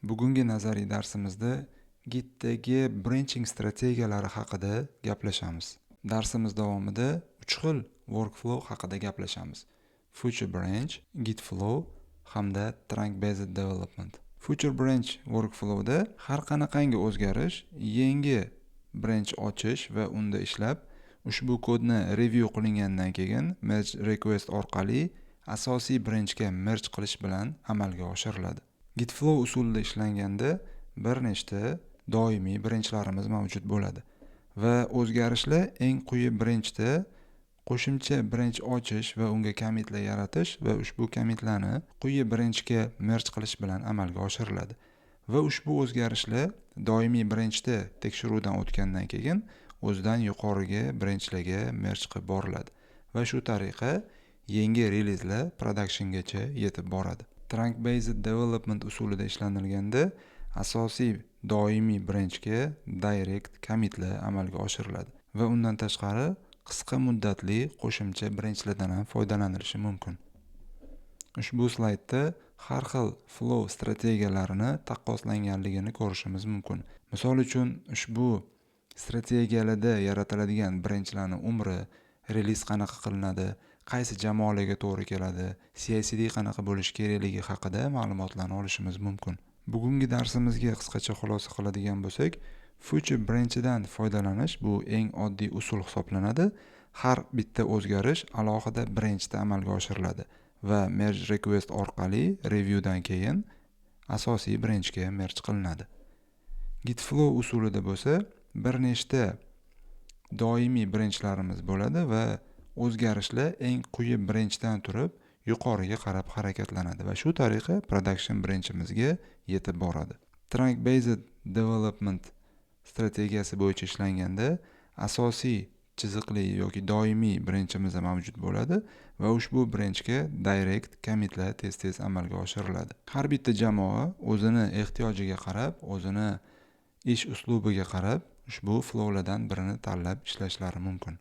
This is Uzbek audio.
Bugungi nazariy darsimizda Gitdagi branching strategiyalari haqida gaplashamiz. Darsimiz davomida 3 xil workflow haqida gaplashamiz: Future Branch, Git Flow hamda Trunk Based Development. Future Branch workflowda har qanaqangi o'zgarish, yangi branch ochish va unda ishlab, ushbu kodni review qilingandan keyin merge request orqali asosiy branchga merge qilish bilan amalga oshiriladi. Git Flow usulida ishlanganda bir nechta doimiy branchlarimiz mavjud bo'ladi va o'zgarishlar eng quyi branchda qo'shimcha branch ochish va unga commitlar yaratish va ushbu commitlarni quyi branchga merge qilish bilan amalga oshiriladi. Va ushbu o'zgarishlar doimiy branchda tekshiruvdan o'tgandan keyin o'zidan yuqoriga branchlarga merge qilib boriladi va shu tariqa yangi relizlar productiongacha yetib boradi. Trunk Based Development usulida ishlanilganda asosiy doimiy branchga direct commitlar amalga oshiriladi va undan tashqari qisqa muddatli qo'shimcha branchlardan ham foydalanilishi mumkin. Ushbu slaydda har xil flow strategiyalarini taqqoslanganligini ko'rishimiz mumkin. Misol uchun ushbu strategiyalarda yaratiladigan branchlarning umri, release qanaqa qilinadi, qaysi jamoalarga to'g'ri keladi, CI/CD qanaqa bo'lishi kerakligi haqida ma'lumotlarni olishimiz mumkin. Bugungi darsimizga qisqacha xulosa qiladigan bo'lsak, Future branchdan foydalanish bu eng oddiy usul hisoblanadi. Har bitta o'zgarish alohida branchda amalga oshiriladi va merge request orqali reviewdan keyin asosiy branchga merge qilinadi. Git Flow usulida bo'lsa, bir nechta doimiy branchlarimiz bo'ladi va o'zgarishlar eng quyi branchdan turib yuqoriga qarab harakatlanadi va shu tariqa production branchimizga yetib boradi. Trunk Based Development strategiyasi bo'yicha ishlanganda asosiy chiziqli yoki doimiy branchimiz mavjud bo'ladi va ushbu branchga direct commitlar tez-tez amalga oshiriladi. Har bitta jamoa o'zini ehtiyojiga qarab, o'zini ish uslubiga qarab ushbu flowlardan birini tanlab ishlashlari mumkin.